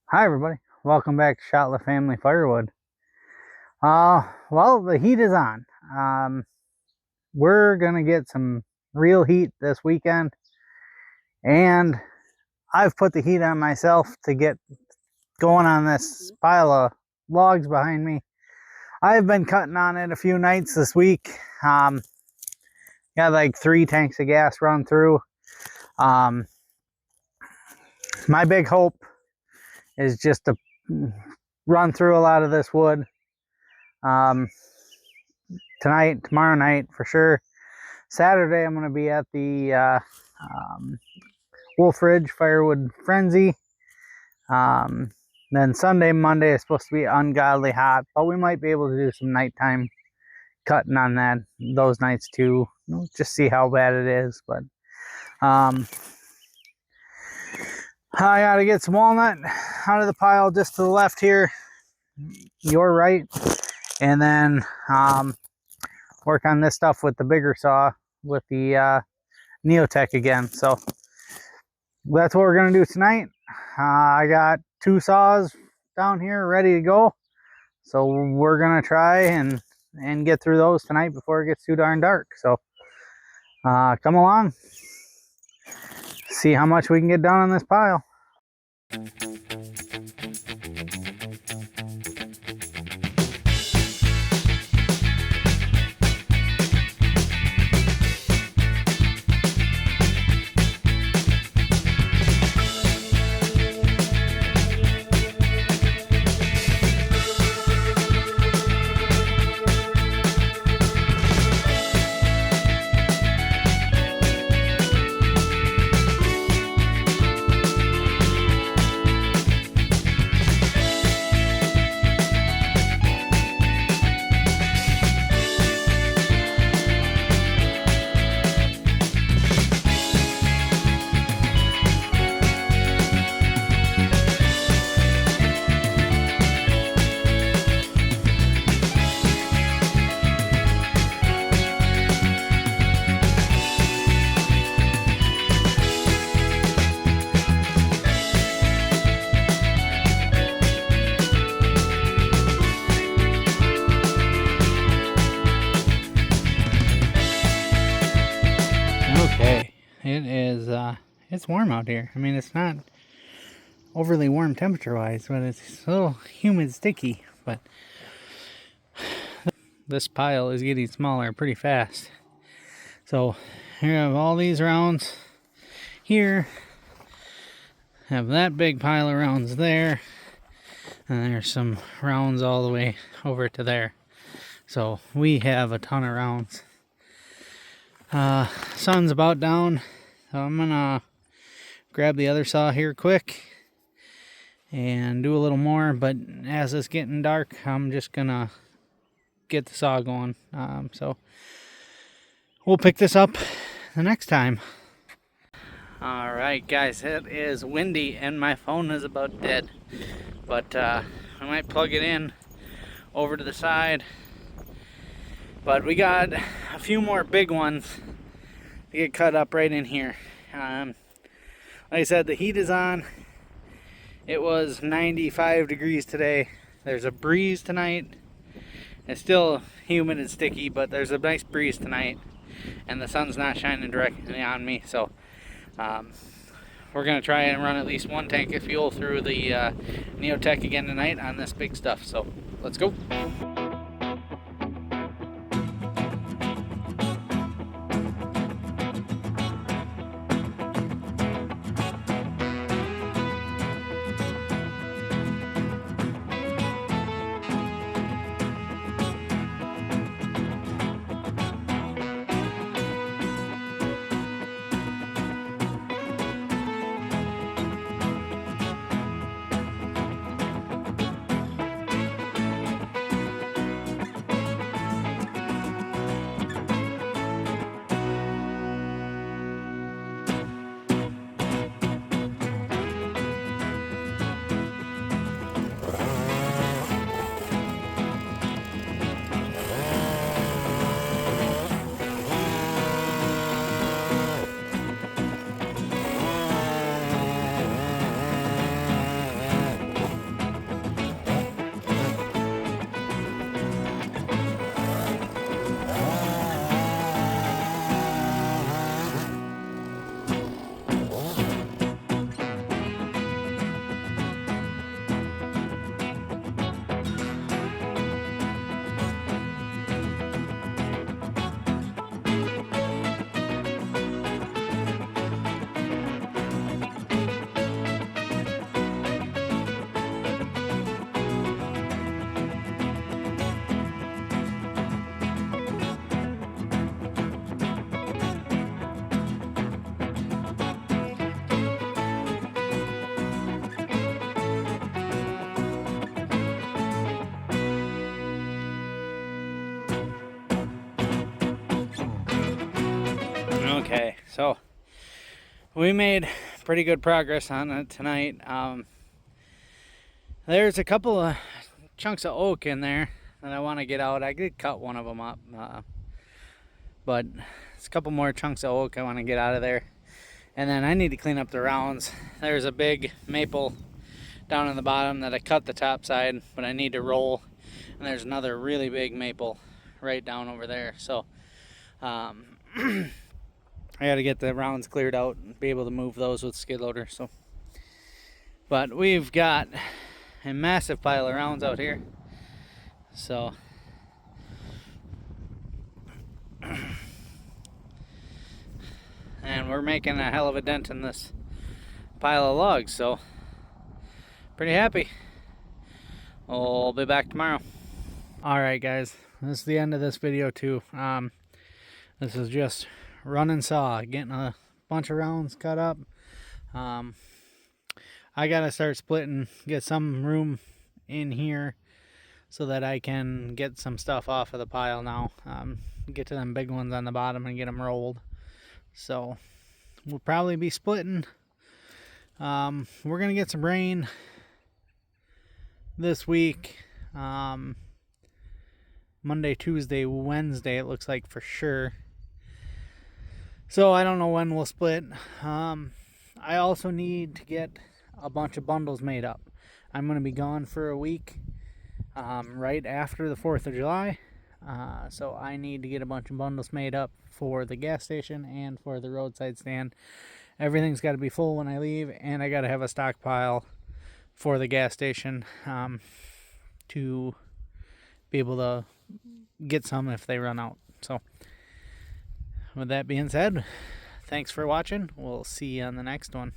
Hi everybody, welcome back to Shotla Family Firewood. Well, the heat is on. We're gonna get some real heat this weekend, and I've put the heat on myself to get going on this pile of logs behind me. I've been cutting on it a few nights this week. Got like 3 tanks of gas run through. Um, my big hope is just to run through a lot of this wood. Tonight, tomorrow night for sure. Saturday, I'm going to be at the Wolf Ridge Firewood Frenzy. Then Sunday, Monday is supposed to be ungodly hot, but we might be able to do some nighttime cutting on those nights too. Just see how bad it is. But I got to get some walnut out of the pile just to the left here, your right, and then work on this stuff with the bigger saw with the Neotech again. So that's what we're going to do tonight. I got 2 saws down here ready to go. So we're going to try and get through those tonight before it gets too darn dark. So come along. See how much we can get done on this pile. Okay, it's warm out here. I mean, it's not overly warm temperature-wise, but it's a little humid, sticky. But this pile is getting smaller pretty fast. So here I have all these rounds here. Have that big pile of rounds there. And there's some rounds all the way over to there. So we have a ton of rounds. Sun's about down, so I'm gonna grab the other saw here quick and do a little more, but as it's getting dark, I'm just gonna get the saw going. So we'll pick this up the next time. Alright guys, it is windy and my phone is about dead, but I might plug it in over to the side. But we got a few more big ones to get cut up right in here. Like I said, the heat is on. It was 95 degrees today. There's a breeze tonight. It's still humid and sticky, but there's a nice breeze tonight. And the sun's not shining directly on me. So we're going to try and run at least 1 tank of fuel through the Neotech again tonight on this big stuff. So let's go. So we made pretty good progress on it tonight. There's a couple of chunks of oak in there that I want to get out. I did cut one of them up, but it's a couple more chunks of oak I want to get out of there. And then I need to clean up the rounds. There's a big maple down in the bottom that I cut the top side, but I need to roll. And there's another really big maple right down over there. So I got to get the rounds cleared out and be able to move those with skid loader. So, but we've got a massive pile of rounds out here. So and we're making a hell of a dent in this pile of logs, so pretty happy. I'll be back tomorrow. Alright guys, this is the end of this video too. This is just run and saw, getting a bunch of rounds cut up. I gotta start splitting, get some room in here so that I can get some stuff off of the pile now. Get to them big ones on the bottom and get them rolled. So we'll probably be splitting. We're gonna get some rain this week. Monday, Tuesday, Wednesday, it looks like for sure. So I don't know when we'll split. I also need to get a bunch of bundles made up. I'm gonna be gone for a week, right after the 4th of July. So I need to get a bunch of bundles made up for the gas station and for the roadside stand. Everything's got to be full when I leave, and I got to have a stockpile for the gas station to be able to get some if they run out. So with that being said, thanks for watching. We'll see you on the next one.